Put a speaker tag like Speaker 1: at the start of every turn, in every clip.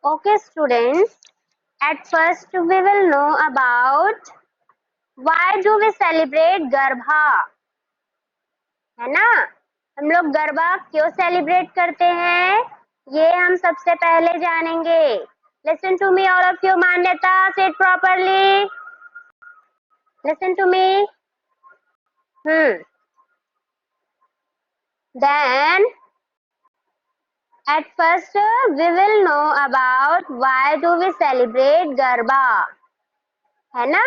Speaker 1: Okay, students, at first we will know about why do we celebrate garba, है ना। हम लोग गरबा क्यों सेलिब्रेट करते हैं, ये हम सबसे पहले जानेंगे। Listen to me, all of you. मान्यता, sit properly. Listen to me. Then at first we will know about why do we celebrate garba, है ना।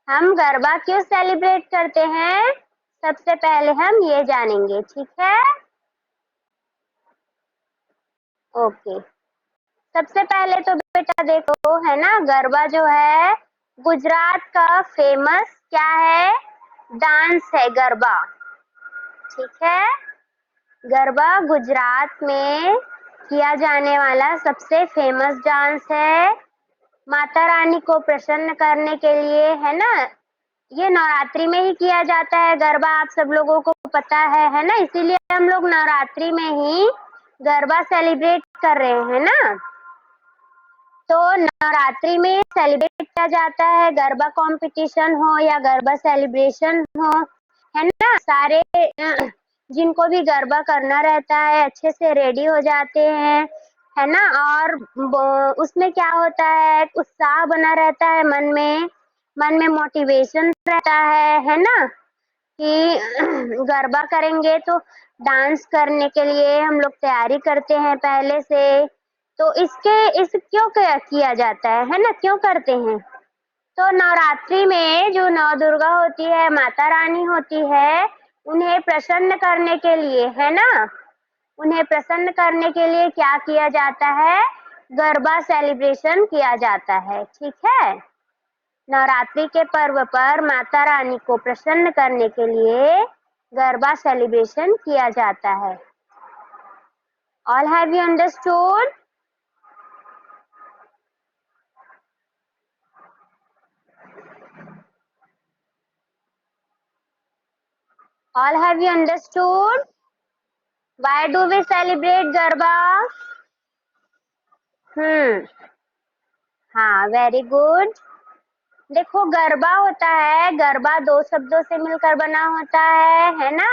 Speaker 1: हम गरबा क्यों सेलिब्रेट करते हैं, सबसे पहले हम ये जानेंगे, ठीक है। ओके, सबसे पहले तो बेटा देखो, है ना, गरबा जो है गुजरात का फेमस क्या है, डांस है गरबा, ठीक है। गरबा गुजरात में किया जाने वाला सबसे फेमस डांस है, माता रानी को प्रसन्न करने के लिए, है ना। ये नवरात्रि में ही किया जाता है गरबा, आप सब लोगों को पता है ना, इसीलिए हम लोग नवरात्रि में ही गरबा सेलिब्रेट कर रहे हैं ना। तो नवरात्रि में सेलिब्रेट किया जाता है, गरबा कंपटीशन हो या गरबा सेलिब्रेशन हो, है ना। सारे जिनको भी गरबा करना रहता है अच्छे से रेडी हो जाते हैं, है ना। और उसमें क्या होता है, उत्साह बना रहता है मन में मोटिवेशन रहता है ना, कि गरबा करेंगे तो डांस करने के लिए हम लोग तैयारी करते हैं पहले से। तो इस क्यों किया जाता है ना, क्यों करते हैं। तो नवरात्रि में जो नौ दुर्गा होती है, माता रानी होती है, उन्हें प्रसन्न करने के लिए, है ना, उन्हें प्रसन्न करने के लिए क्या किया जाता है, गरबा सेलिब्रेशन किया जाता है, ठीक है। नवरात्रि के पर्व पर माता रानी को प्रसन्न करने के लिए गरबा सेलिब्रेशन किया जाता है। All have you understood? All have you understood? Why do we celebrate garba? हाँ, वेरी गुड। देखो, गरबा होता है, गरबा दो शब्दों से मिलकर बना होता है ना।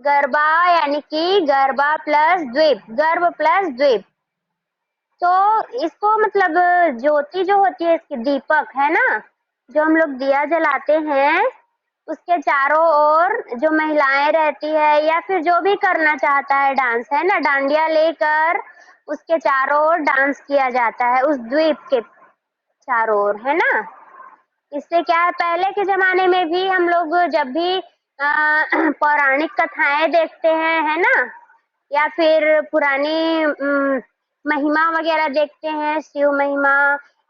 Speaker 1: गरबा यानी कि गरबा प्लस द्वीप, गर्भ प्लस द्वीप। तो इसको मतलब ज्योति जो होती है इसकी, दीपक है ना, जो हम लोग दिया जलाते हैं, उसके चारों ओर जो महिलाएं रहती है या फिर जो भी करना चाहता है डांस, है ना, डांडिया लेकर उसके चारों ओर डांस किया जाता है, उस द्वीप के चारों ओर, है ना। इससे क्या है, पहले के जमाने में भी हम लोग जब भी पौराणिक कथाएं देखते हैं, है ना, या फिर पुरानी महिमा वगैरह देखते हैं, शिव महिमा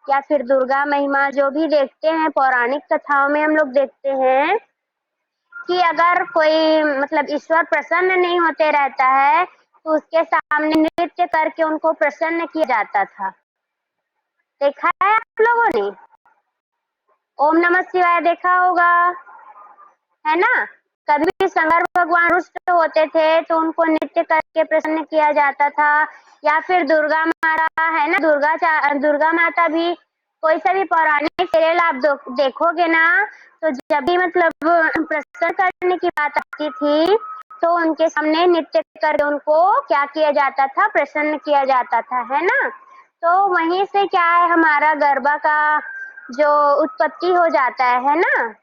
Speaker 1: या फिर दुर्गा महिमा, जो भी देखते हैं पौराणिक कथाओं में हम लोग देखते हैं कि अगर कोई मतलब ईश्वर प्रसन्न नहीं होते रहता है तो उसके सामने नृत्य करके उनको प्रसन्न किया जाता था। देखा है आप लोगों ने? ओम नमः शिवाय देखा होगा, है ना। कभी भी शंकर भगवान रुष्ट होते थे तो उनको नृत्य करके प्रसन्न किया जाता था, या फिर दुर्गा माता, है ना, दुर्गा माता भी, कोई सा भी पौराणिक सीरियल आप देखोगे ना, तो जब भी मतलब प्रसन्न करने की बात आती थी तो उनके सामने नृत्य कर उनको क्या किया जाता था, प्रसन्न किया जाता था, है ना। तो वहीं से क्या है, हमारा गरबा का जो उत्पत्ति हो जाता है ना।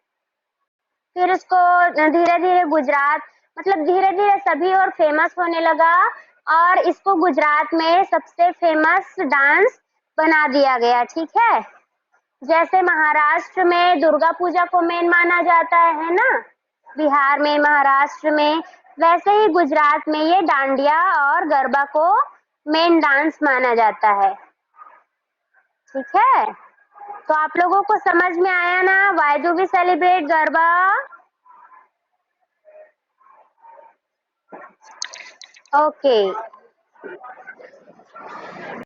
Speaker 1: फिर इसको धीरे धीरे गुजरात, मतलब धीरे धीरे सभी और फेमस होने लगा, और इसको गुजरात में सबसे फेमस डांस बना दिया गया, ठीक है। जैसे महाराष्ट्र में दुर्गा पूजा को मेन माना जाता है ना, बिहार में, महाराष्ट्र में, वैसे ही गुजरात में ये डांडिया और गरबा को मेन डांस माना जाता है, ठीक है। तो आप लोगों को समझ में आया ना, why do we celebrate Garba? Okay,